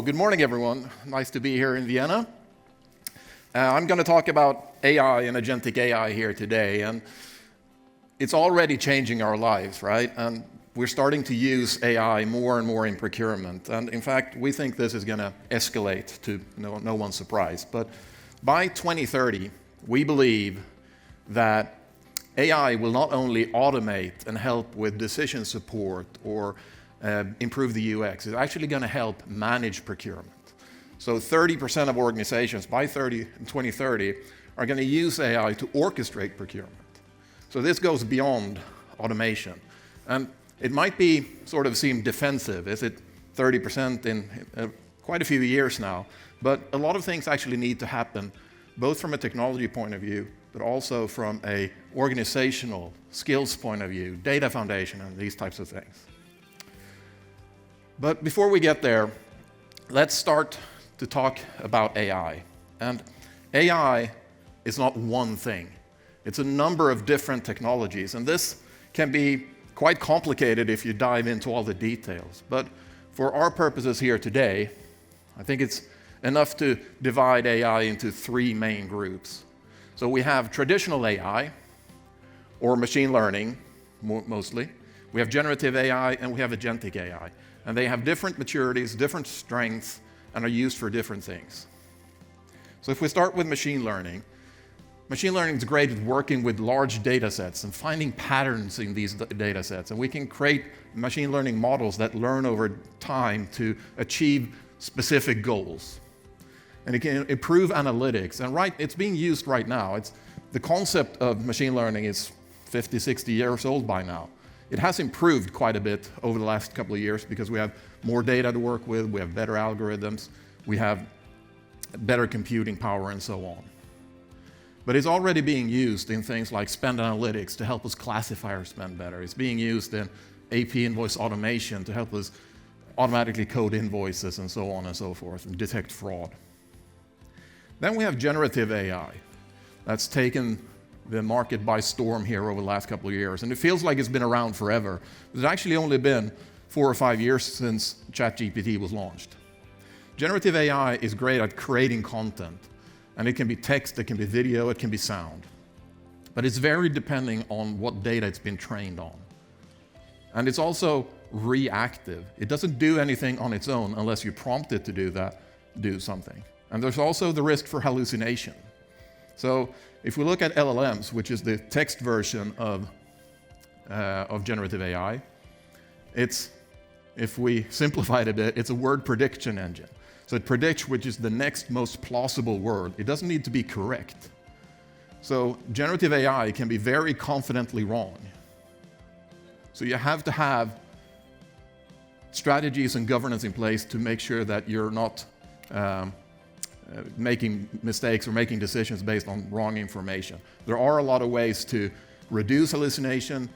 good morning, everyone. Nice to be here in Vienna. I'm going to talk about AI and Agentic AI here today, and it's already changing our lives, right? And we're starting to use AI more and more in procurement. And in fact, we think this is going to escalate to no one's surprise. But by 2030, we believe that AI will not only automate and help with decision support or improve the UX, it's actually going to help manage procurement. So 30% of organizations by 2030 are going to use AI to orchestrate procurement. So this goes beyond automation. And it might seem defensive. Is it 30% in quite a few years now? But a lot of things actually need to happen, both from a technology point of view, but also from an organizational skills point of view, data foundation, and these types of things. But before we get there, let's start to talk about AI. And AI is not one thing. It's a number of different technologies. And this can be quite complicated if you dive into all the details. But for our purposes here today, I think it's enough to divide AI into three main groups. So we have traditional AI, or machine learning, mostly. We have generative AI, and we have agentic AI. And they have different maturities, different strengths, and are used for different things. So if we start with machine learning is great at working with large data sets and finding patterns in these data sets. And we can create machine learning models that learn over time to achieve specific goals. And it can improve analytics. And it's being used right now. The concept of machine learning is 50, 60 years old by now. It has improved quite a bit over the last couple of years because we have more data to work with, we have better algorithms, we have better computing power, and so on. But it's already being used in things like spend analytics to help us classify our spend better. It's being used in AP invoice automation to help us automatically code invoices and so on and so forth and detect fraud. Then we have generative AI. That's taken the market by storm here over the last couple of years. And it feels like it's been around forever. It's actually only been 4 or 5 years since ChatGPT was launched. Generative AI is great at creating content. And it can be text, it can be video, it can be sound. But it's very depending on what data it's been trained on. And it's also reactive. It doesn't do anything on its own unless you prompt it to do something. And there's also the risk for hallucination. So if we look at LLMs, which is the text version of generative AI, if we simplify it a bit, it's a word prediction engine. So it predicts which is the next most plausible word. It doesn't need to be correct. So generative AI can be very confidently wrong. So you have to have strategies and governance in place to make sure that you're not making mistakes or making decisions based on wrong information. There are a lot of ways to reduce hallucination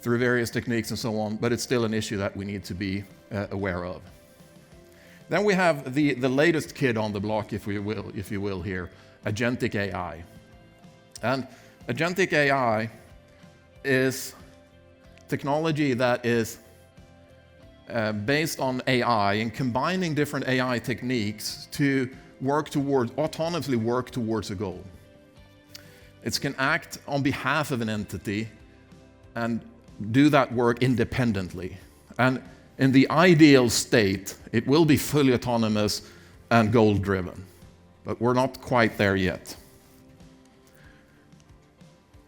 through various techniques and so on, but it's still an issue that we need to be aware of. Then we have the latest kid on the block, if you will here, Agentic AI. And Agentic AI is technology that is based on AI and combining different AI techniques to autonomously work towards a goal. It can act on behalf of an entity and do that work independently. And in the ideal state, it will be fully autonomous and goal-driven. But we're not quite there yet.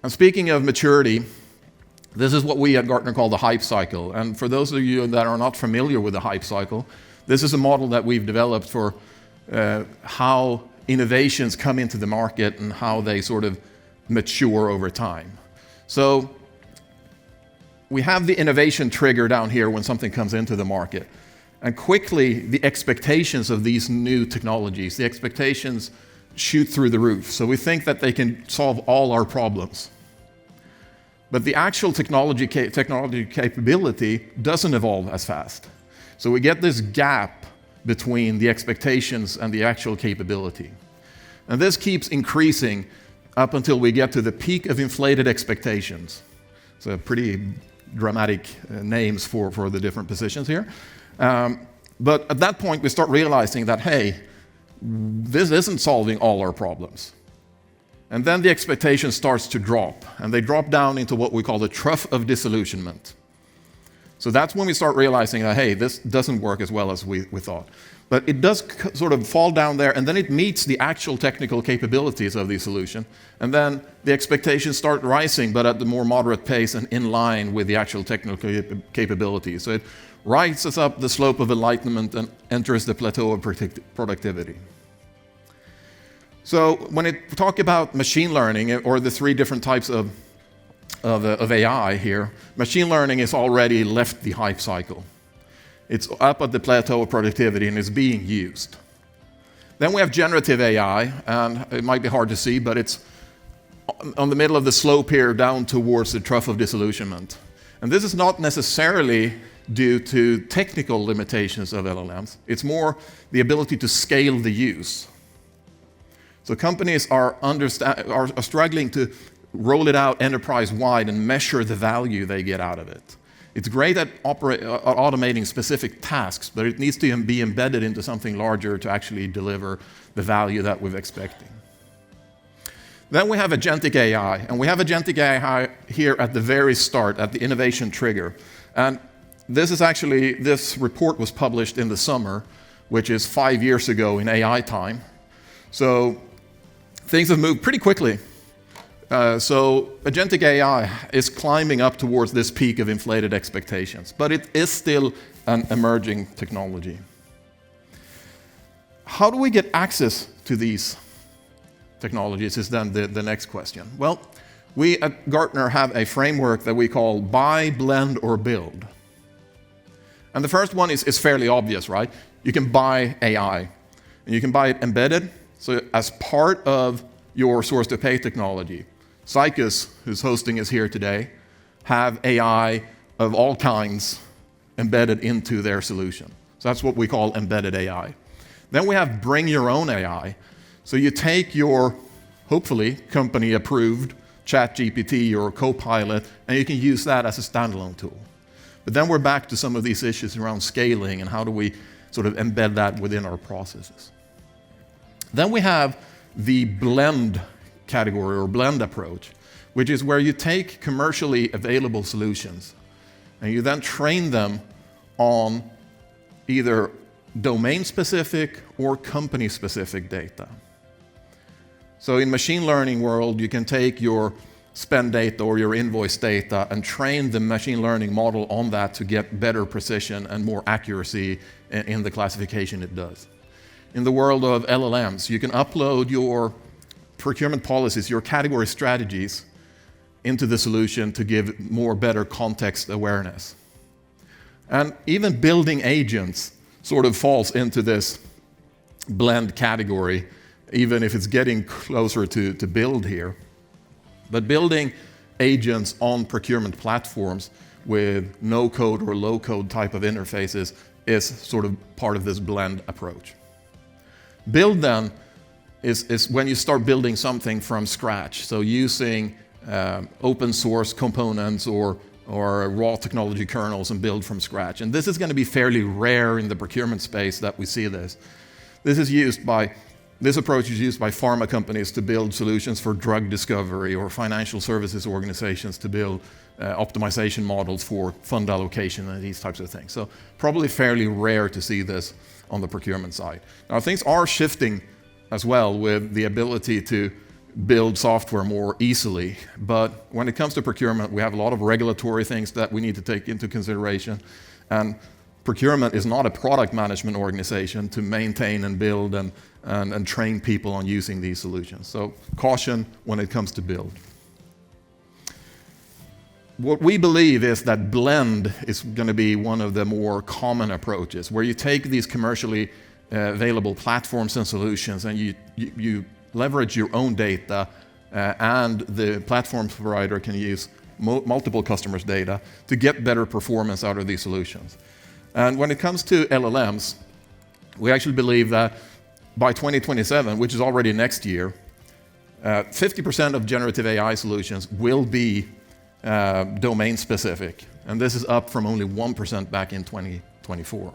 And speaking of maturity, this is what we at Gartner call the hype cycle. And for those of you that are not familiar with the hype cycle, this is a model that we've developed for how innovations come into the market and how they sort of mature over time. So we have the innovation trigger down here when something comes into the market. And quickly, the expectations of these new technologies, the expectations shoot through the roof. So we think that they can solve all our problems. But the actual technology capability doesn't evolve as fast. So we get this gap between the expectations and the actual capability. And this keeps increasing up until we get to the peak of inflated expectations. So pretty dramatic names for the different positions here. But at that point, we start realizing that, hey, this isn't solving all our problems. And then the expectation starts to drop, and they drop down into what we call the trough of disillusionment. So that's when we start realizing that, hey, this doesn't work as well as we thought. But it does sort of fall down there, and then it meets the actual technical capabilities of the solution. And then the expectations start rising, but at the more moderate pace and in line with the actual technical capabilities. So it rises up the slope of enlightenment and enters the plateau of productivity. So when we talk about machine learning, or the three different types of AI here, machine learning has already left the hype cycle. It's up at the plateau of productivity and is being used. Then we have generative AI, and it might be hard to see, but it's on the middle of the slope here down towards the trough of disillusionment. And this is not necessarily due to technical limitations of LLMs. It's more the ability to scale the use. So companies are struggling to roll it out enterprise-wide and measure the value they get out of it. It's great at automating specific tasks, but it needs to be embedded into something larger to actually deliver the value that we're expecting. Then we have Agentic AI, and we have Agentic AI here at the very start, at the innovation trigger. And this report was published in the summer, which is 5 years ago in AI time. So things have moved pretty quickly. So Agentic AI is climbing up towards this peak of inflated expectations, but it is still an emerging technology. How do we get access to these technologies is then the next question. Well, we at Gartner have a framework that we call buy, blend, or build. And the first one is fairly obvious, right? You can buy AI, and you can buy it embedded, so as part of your source-to-pay technology. Zycus, who's hosting us here today, have AI of all kinds embedded into their solution. So that's what we call embedded AI. Then we have bring your own AI. So you take your, hopefully, company-approved ChatGPT or Copilot, and you can use that as a standalone tool. But then we're back to some of these issues around scaling and how do we sort of embed that within our processes. Then we have the blend category or blend approach, which is where you take commercially available solutions and you then train them on either domain-specific or company-specific data. So in machine learning world, you can take your spend data or your invoice data and train the machine learning model on that to get better precision and more accuracy in the classification it does. In the world of LLMs, you can upload your procurement policies, your category strategies into the solution to give more better context awareness. And even building agents sort of falls into this blend category, even if it's getting closer to build here. But building agents on procurement platforms with no-code or low-code type of interfaces is sort of part of this blend approach. Build then is when you start building something from scratch. So using open source components or raw technology kernels and build from scratch. And this is going to be fairly rare in the procurement space that we see this. This approach is used by pharma companies to build solutions for drug discovery or financial services organizations to build optimization models for fund allocation and these types of things. So probably fairly rare to see this on the procurement side. Now things are shifting as well with the ability to build software more easily. But when it comes to procurement, we have a lot of regulatory things that we need to take into consideration. And procurement is not a product management organization to maintain and build and train people on using these solutions. So caution when it comes to build. What we believe is that blend is going to be one of the more common approaches, where you take these commercially available platforms and solutions and you leverage your own data and the platform provider can use multiple customers' data to get better performance out of these solutions. And when it comes to LLMs, we actually believe that by 2027, which is already next year, 50% of generative AI solutions will be domain specific. And this is up from only 1% back in 2024.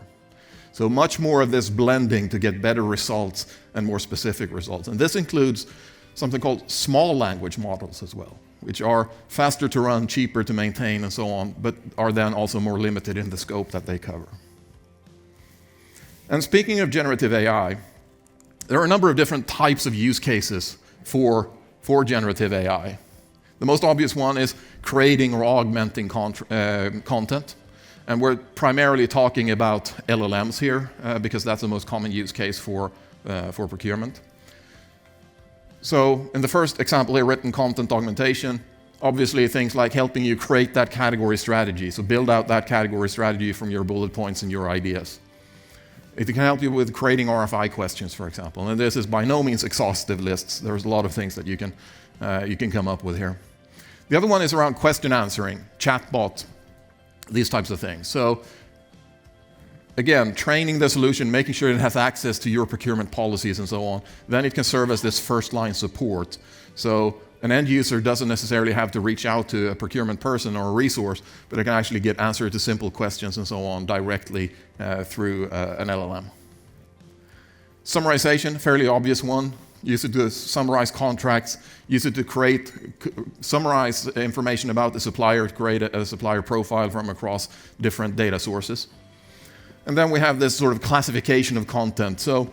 So much more of this blending to get better results and more specific results. And this includes something called small language models as well, which are faster to run, cheaper to maintain, and so on, but are then also more limited in the scope that they cover. And speaking of generative AI, there are a number of different types of use cases for generative AI. The most obvious one is creating or augmenting content. And we're primarily talking about LLMs here, because that's the most common use case for procurement. So in the first example here, written content augmentation, obviously things like helping you create that category strategy. So build out that category strategy from your bullet points and your ideas. It can help you with creating RFI questions, for example. And this is by no means exhaustive lists. There's a lot of things that you can come up with here. The other one is around question answering, chatbot, these types of things. So again, training the solution, making sure it has access to your procurement policies and so on. Then it can serve as this first-line support. So an end user doesn't necessarily have to reach out to a procurement person or a resource, but it can actually get answers to simple questions and so on directly through an LLM. Summarization, fairly obvious one. Use it to summarize contracts, use it to summarize information about the supplier, to create a supplier profile from across different data sources. And then we have this sort of classification of content. So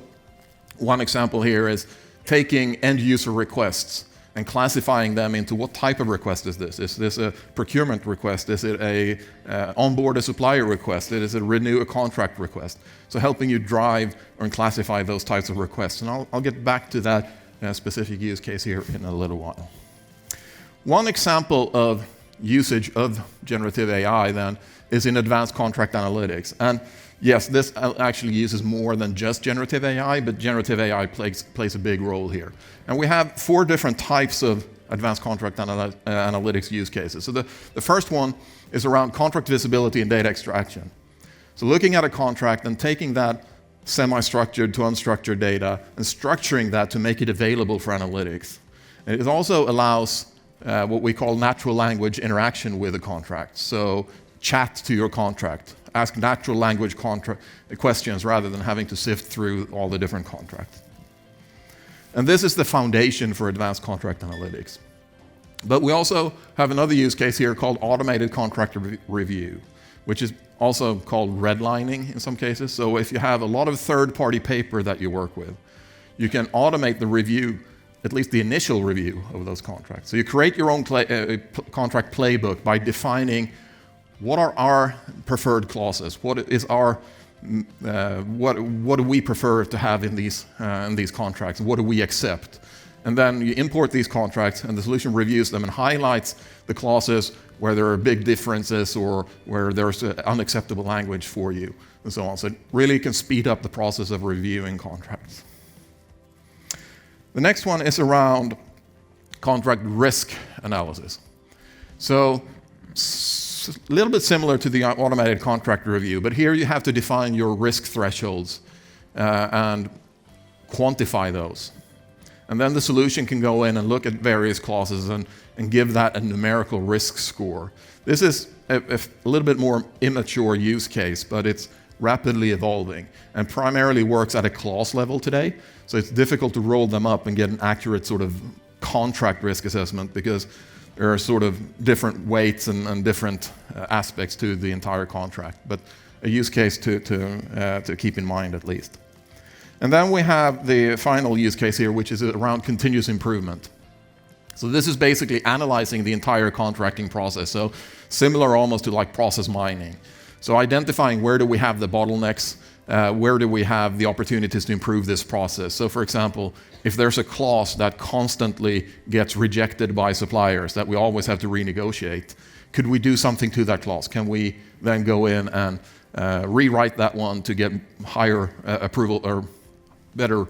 one example here is taking end user requests and classifying them into what type of request is this? Is this a procurement request? Is it a onboard a supplier request? Is it a renew a contract request? So helping you drive and classify those types of requests. And I'll get back to that specific use case here in a little while. One example of usage of generative AI then is in advanced contract analytics. And yes, this actually uses more than just generative AI, but generative AI plays a big role here. And we have 4 different types of advanced contract analytics use cases. So the first one is around contract visibility and data extraction. So looking at a contract and taking that semi-structured to unstructured data and structuring that to make it available for analytics. And it also allows what we call natural language interaction with a contract. So chat to your contract. Ask natural language questions rather than having to sift through all the different contracts. And this is the foundation for advanced contract analytics. But we also have another use case here called automated contract review, which is also called redlining in some cases. So if you have a lot of third-party paper that you work with, you can automate the review, at least the initial review of those contracts. So you create your own contract playbook by defining what are our preferred clauses? What is our what do we prefer to have in these contracts? What do we accept? And then you import these contracts, and the solution reviews them and highlights the clauses where there are big differences or where there's unacceptable language for you, and so on. So it really can speed up the process of reviewing contracts. The next one is around contract risk analysis. So a little bit similar to the automated contract review, but here you have to define your risk thresholds and quantify those. And then the solution can go in and look at various clauses and give that a numerical risk score. This is a little bit more immature use case, but it's rapidly evolving and primarily works at a clause level today. So it's difficult to roll them up and get an accurate sort of contract risk assessment because there are sort of different weights and different aspects to the entire contract, but a use case to keep in mind at least. And then we have the final use case here, which is around continuous improvement. So this is basically analyzing the entire contracting process. So similar almost to like process mining. So identifying where do we have the bottlenecks, where do we have the opportunities to improve this process. So for example, if there's a clause that constantly gets rejected by suppliers that we always have to renegotiate, could we do something to that clause? Can we then go in and rewrite that one to get higher approval or better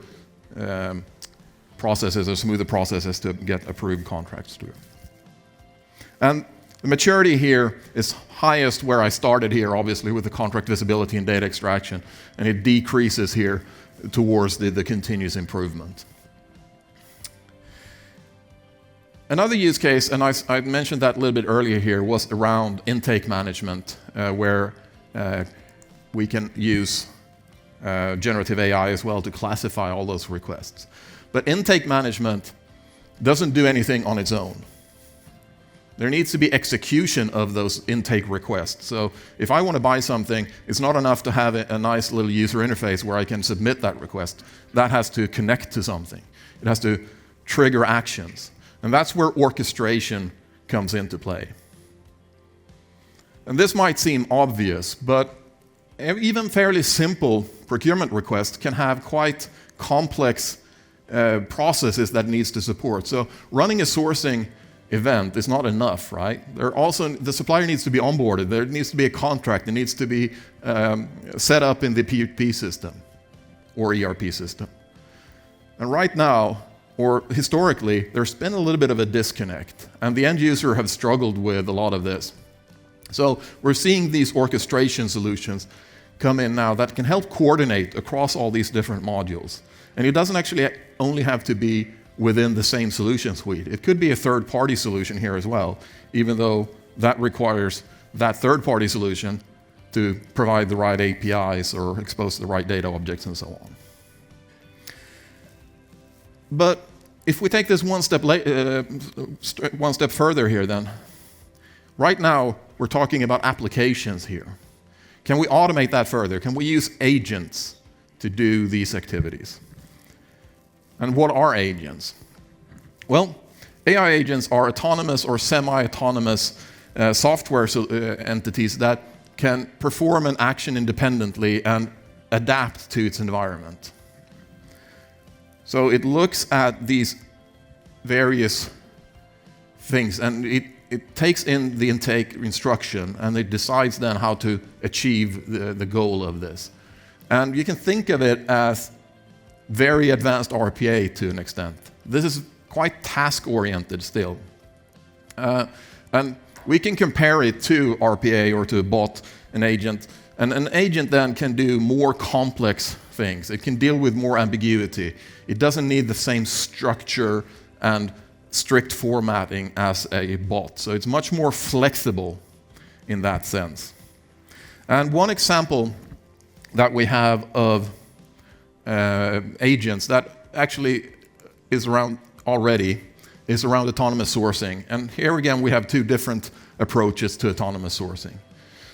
processes or smoother processes to get approved contracts through? And the maturity here is highest where I started here, obviously, with the contract visibility and data extraction, and it decreases here towards the continuous improvement. Another use case, and I mentioned that a little bit earlier here, was around intake management, where we can use generative AI as well to classify all those requests. But intake management doesn't do anything on its own. There needs to be execution of those intake requests. So if I want to buy something, it's not enough to have a nice little user interface where I can submit that request. That has to connect to something. It has to trigger actions. And that's where orchestration comes into play. And this might seem obvious, but even fairly simple procurement requests can have quite complex processes that needs to support. So running a sourcing event is not enough, right? The supplier needs to be onboarded. There needs to be a contract. It needs to be set up in the P2P system or ERP system. And right now, or historically, there's been a little bit of a disconnect, and the end user have struggled with a lot of this. So we're seeing these orchestration solutions come in now that can help coordinate across all these different modules. And it doesn't actually only have to be within the same solution suite. It could be a third-party solution here as well, even though that requires that third-party solution to provide the right APIs or expose the right data objects and so on. But if we take this one step further here then, right now we're talking about applications here. Can we automate that further? Can we use agents to do these activities? And what are agents? Well, AI agents are autonomous or semi-autonomous software entities that can perform an action independently and adapt to its environment. So it looks at these various things and it takes in the intake instruction and it decides then how to achieve the goal of this. And you can think of it as very advanced RPA to an extent. This is quite task-oriented still. And we can compare it to RPA or to a bot, an agent. And an agent then can do more complex things. It can deal with more ambiguity. It doesn't need the same structure and strict formatting as a bot. So it's much more flexible in that sense. And one example that we have of agents that actually is around already is around autonomous sourcing. And here again, we have two different approaches to autonomous sourcing.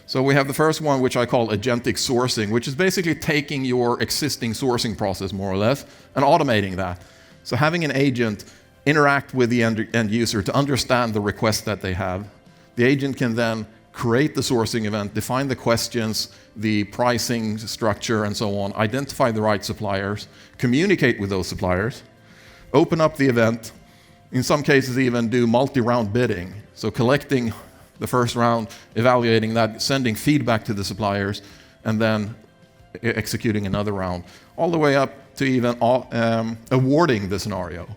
So we have the first one, which I call agentic sourcing, which is basically taking your existing sourcing process, more or less, and automating that. So having an agent interact with the end user to understand the request that they have. The agent can then create the sourcing event, define the questions, the pricing structure, and so on, identify the right suppliers, communicate with those suppliers, open up the event, in some cases even do multi-round bidding. So collecting the first round, evaluating that, sending feedback to the suppliers, and then executing another round, all the way up to even awarding the scenario.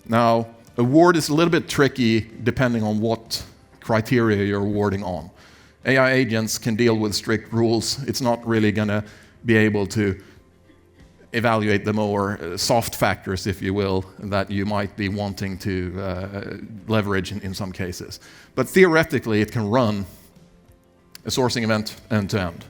Now, award is a little bit tricky depending on what criteria you're awarding on. AI agents can deal with strict rules. It's not really going to be able to evaluate the more soft factors, if you will, that you might be wanting to leverage in some cases. But theoretically, it can run a sourcing event end-to-end.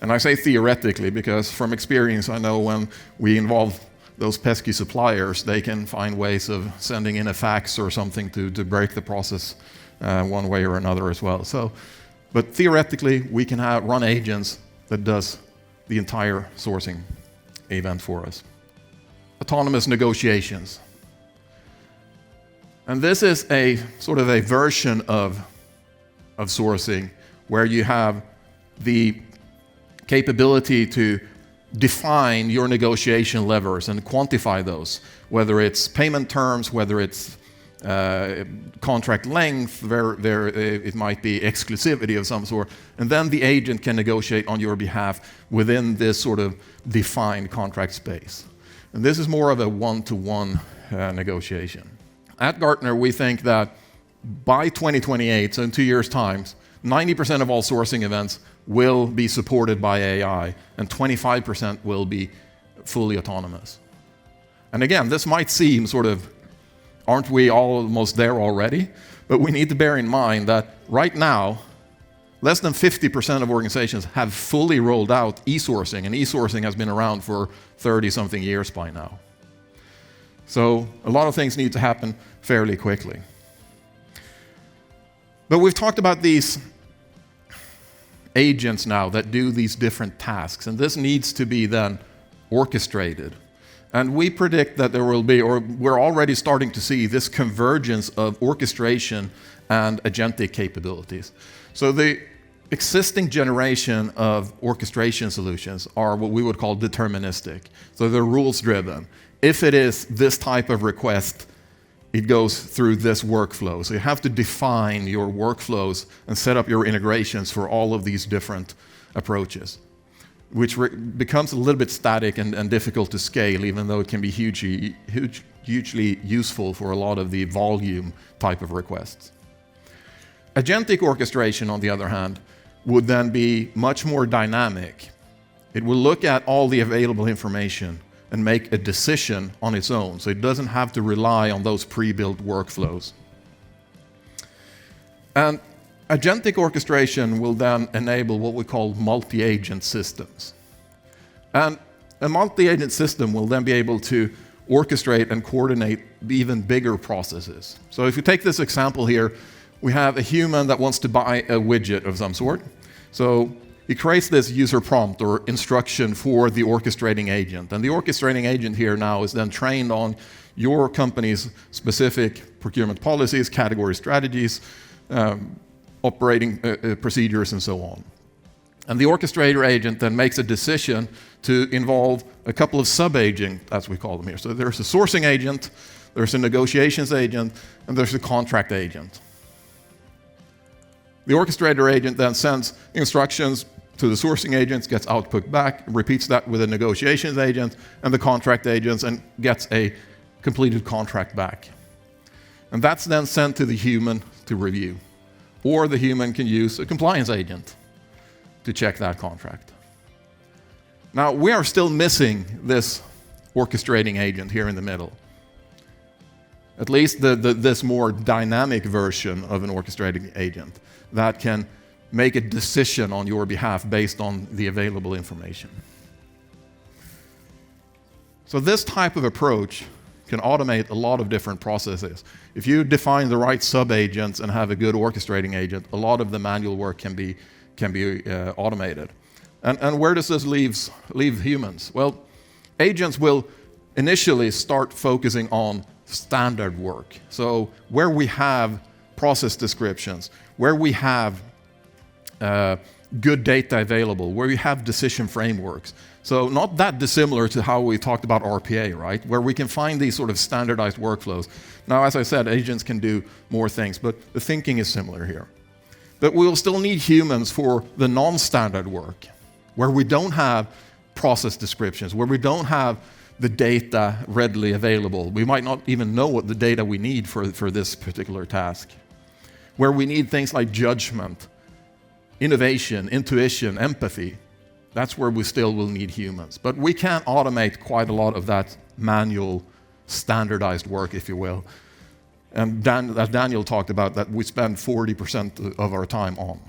And I say theoretically because from experience, I know when we involve those pesky suppliers, they can find ways of sending in a fax or something to break the process one way or another as well. But theoretically, we can run agents that does the entire sourcing event for us. Autonomous negotiations. And this is a sort of a version of sourcing where you have the capability to define your negotiation levers and quantify those, whether it's payment terms, whether it's contract length, it might be exclusivity of some sort, and then the agent can negotiate on your behalf within this sort of defined contract space. And this is more of a one-to-one negotiation. At Gartner, we think that by 2028, so in 2 years' time, 90% of all sourcing events will be supported by AI, and 25% will be fully autonomous. And again, this might seem sort of, aren't we almost there already? But we need to bear in mind that right now, Less than 50% of organizations have fully rolled out e-sourcing, and e-sourcing has been around for 30-something years by now. So a lot of things need to happen fairly quickly. But we've talked about these agents now that do these different tasks, and this needs to be then orchestrated. And we predict that there will be, or we're already starting to see, this convergence of orchestration and agentic capabilities. So the existing generation of orchestration solutions are what we would call deterministic. So they're rules-driven. If it is this type of request, it goes through this workflow. So you have to define your workflows and set up your integrations for all of these different approaches, which becomes a little bit static and difficult to scale, even though it can be hugely useful for a lot of the volume type of requests. Agentic orchestration, on the other hand, would then be much more dynamic. It will look at all the available information and make a decision on its own, so it doesn't have to rely on those pre-built workflows. And agentic orchestration will then enable what we call multi-agent systems. And a multi-agent system will then be able to orchestrate and coordinate even bigger processes. So if you take this example here, we have a human that wants to buy a widget of some sort. So he creates this user prompt or instruction for the orchestrating agent. And the orchestrating agent here now is then trained on your company's specific procurement policies, category strategies, operating procedures, and so on. And the orchestrator agent then makes a decision to involve a couple of sub-agents, as we call them here. So there's a sourcing agent, there's a negotiations agent, and there's a contract agent. The orchestrator agent then sends instructions to the sourcing agents, gets output back, repeats that with a negotiations agent and the contract agents, and gets a completed contract back. And that's then sent to the human to review. Or the human can use a compliance agent to check that contract. Now, we are still missing this orchestrating agent here in the middle. At least this more dynamic version of an orchestrating agent that can make a decision on your behalf based on the available information. So this type of approach can automate a lot of different processes. If you define the right sub-agents and have a good orchestrating agent, a lot of the manual work can be automated. And where does this leave humans? Well, agents will initially start focusing on standard work. So where we have process descriptions, where we have good data available, where we have decision frameworks. So not that dissimilar to how we talked about RPA, right? Where we can find these sort of standardized workflows. Now, as I said, agents can do more things, but the thinking is similar here. But we'll still need humans for the non-standard work, where we don't have process descriptions, where we don't have the data readily available. We might not even know what the data we need for this particular task. Where we need things like judgment, innovation, intuition, empathy. That's where we still will need humans. But we can automate quite a lot of that manual, standardized work, if you will. And as Daniel talked about, that we spend 40% of our time on.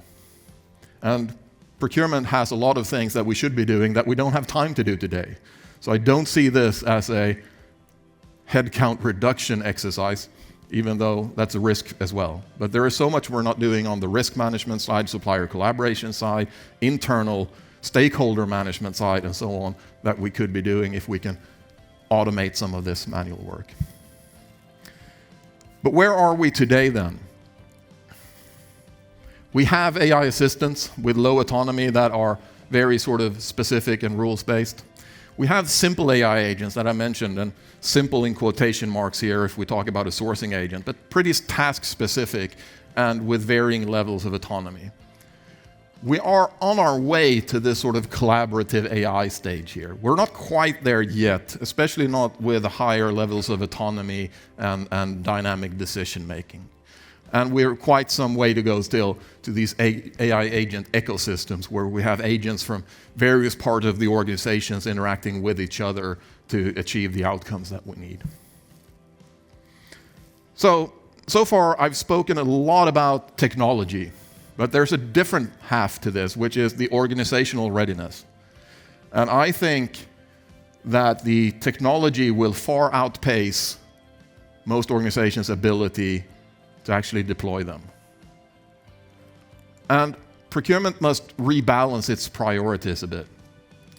And procurement has a lot of things that we should be doing that we don't have time to do today. So I don't see this as a headcount reduction exercise, even though that's a risk as well. But there is so much we're not doing on the risk management side, supplier collaboration side, internal stakeholder management side, and so on, that we could be doing if we can automate some of this manual work. But where are we today then? We have AI assistants with low autonomy that are very sort of specific and rules-based. We have simple AI agents that I mentioned, and simple in quotation marks here if we talk about a sourcing agent, but pretty task-specific and with varying levels of autonomy. We are on our way to this sort of collaborative AI stage here. We're not quite there yet, especially not with higher levels of autonomy and dynamic decision-making. And we're quite some way to go still to these AI agent ecosystems where we have agents from various parts of the organizations interacting with each other to achieve the outcomes that we need. So far I've spoken a lot about technology, But there's a different half to this, which is the organizational readiness. And I think that the technology will far outpace most organizations' ability to actually deploy them. And procurement must rebalance its priorities a bit.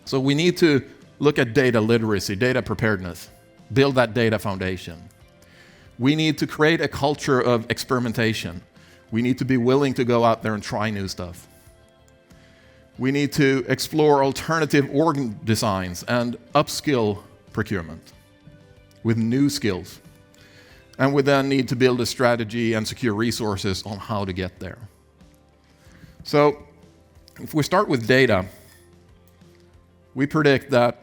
So we need to look at data literacy, data preparedness, build that data foundation. We need to create a culture of experimentation. We need to be willing to go out there and try new stuff. We need to explore alternative org designs and upskill procurement with new skills. And we then need to build a strategy and secure resources on how to get there. So if we start with data, we predict that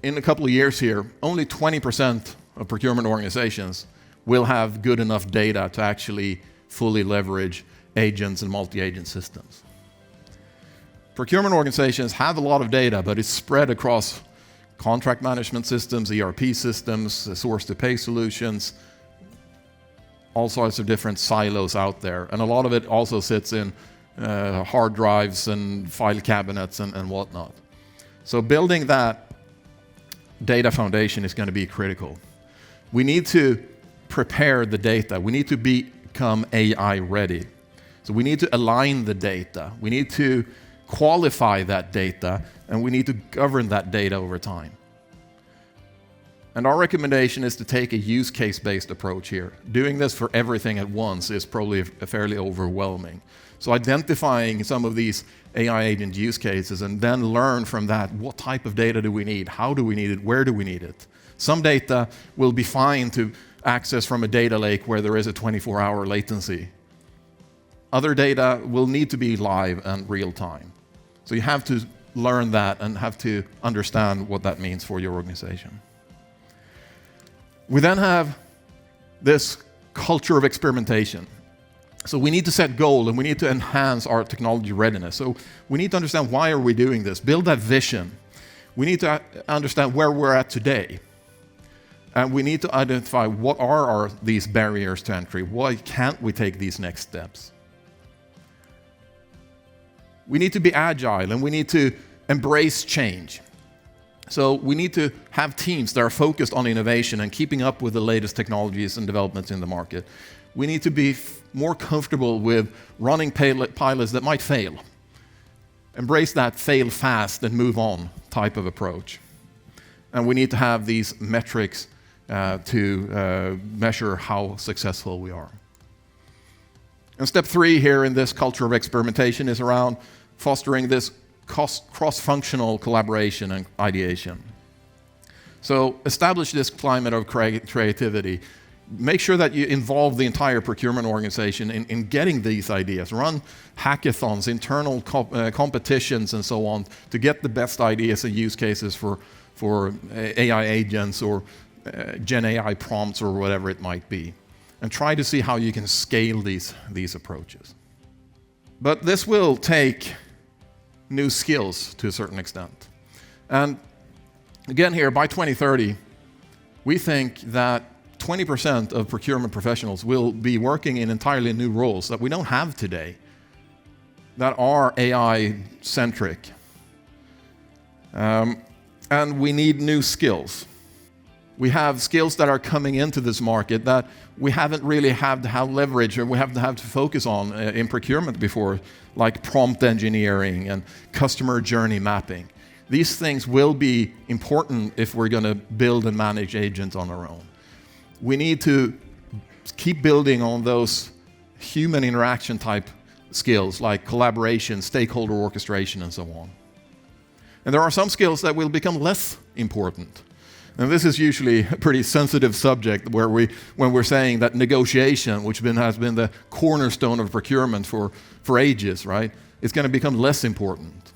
in a couple of years here, only 20% of procurement organizations will have good enough data to actually fully leverage agents and multi-agent systems. Procurement organizations have a lot of data, but it's spread across contract management systems, ERP systems, source-to-pay solutions, all sorts of different silos out there. And a lot of it also sits in hard drives and file cabinets and whatnot. So building that data foundation is going to be critical. We need to prepare the data. We need to become AI ready. So we need to align the data. We need to qualify that data, and we need to govern that data over time. And our recommendation is to take a use case-based approach here. Doing this for everything at once is probably fairly overwhelming. So identifying some of these AI agent use cases and then learn from that, what type of data do we need? How do we need it? Where do we need it? Some data will be fine to access from a data lake where there is a 24-hour latency. Other data will need to be live and real time. So you have to learn that and have to understand what that means for your organization. We then have this culture of experimentation. So we need to set goals and we need to enhance our technology readiness. So we need to understand why are we doing this, build that vision. We need to understand where we're at today. And we need to identify what are these barriers to entry. Why can't we take these next steps? We need to be agile and we need to embrace change. So we need to have teams that are focused on innovation and keeping up with the latest technologies and developments in the market. We need to be more comfortable with running pilots that might fail. Embrace that fail fast and move on type of approach. And we need to have these metrics to measure how successful we are. And step 3 here in this culture of experimentation is around fostering this cross-functional collaboration and ideation. So establish this climate of creativity. Make sure that you involve the entire procurement organization in getting these ideas. Run hackathons, internal competitions, and so on to get the best ideas and use cases for AI agents or Gen AI prompts or whatever it might be. And try to see how you can scale these approaches. But this will take new skills to a certain extent. And again here, by 2030, we think that 20% of procurement professionals will be working in entirely new roles that we don't have today, that are AI-centric. And we need new skills. We have skills that are coming into this market that we haven't really had to have leverage or we haven't had to focus on in procurement before, like prompt engineering and customer journey mapping. These things will be important if we're going to build and manage agents on our own. We need to keep building on those human interaction type skills like collaboration, stakeholder orchestration, and so on. And there are some skills that will become less important. And this is usually a pretty sensitive subject when we're saying that negotiation, which has been the cornerstone of procurement for ages, right? It's going to become less important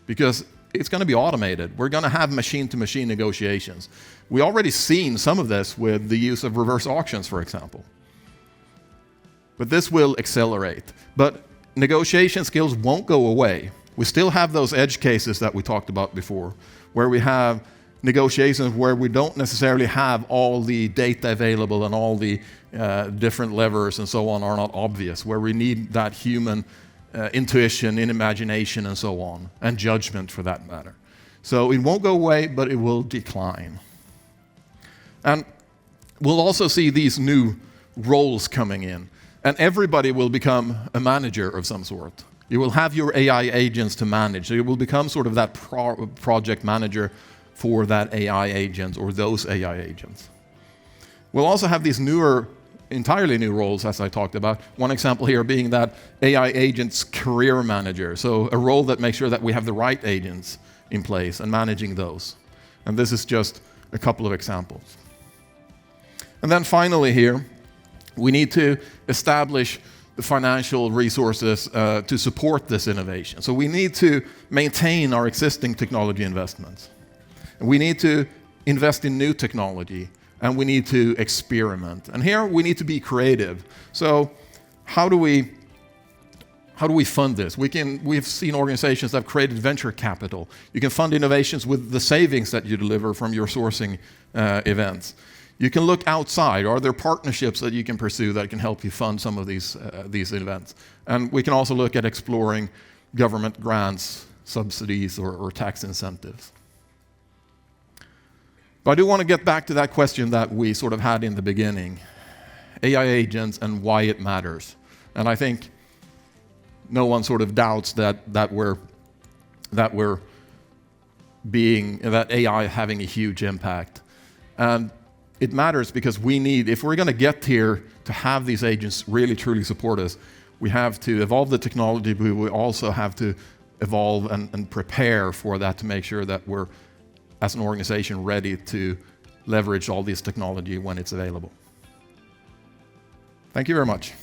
because it's going to be automated. We're going to have machine-to-machine negotiations. We already seen some of this with the use of reverse auctions, for example. But this will accelerate. But negotiation skills won't go away. We still have those edge cases that we talked about before, where we have negotiations where we don't necessarily have all the data available and all the different levers and so on are not obvious, where we need that human intuition, imagination, and so on, and judgment for that matter. So it won't go away, but it will decline. And we'll also see these new roles coming in, and everybody will become a manager of some sort. You will have your AI agents to manage, so you will become sort of that project manager for that AI agent or those AI agents. We'll also have these entirely new roles, as I talked about. One example here being that AI agent's career manager, so a role that makes sure that we have the right agents in place and managing those. And this is just a couple of examples. And then finally here, we need to establish the financial resources to support this innovation. So we need to maintain our existing technology investments. And we need to invest in new technology, and we need to experiment. And here we need to be creative. So how do we fund this? We've seen organizations that have created venture capital. You can fund innovations with the savings that you deliver from your sourcing events. You can look outside. Are there partnerships that you can pursue that can help you fund some of these events? And we can also look at exploring government grants, subsidies, or tax incentives. But I do want to get back to that question that we sort of had in the beginning, AI agents and why it matters. And I think no one sort of doubts that AI having a huge impact. And it matters because if we're going to get here to have these agents really truly support us, we have to evolve the technology, but we also have to evolve and prepare for that to make sure that we're, as an organization, ready to leverage all this technology when it's available. Thank you very much.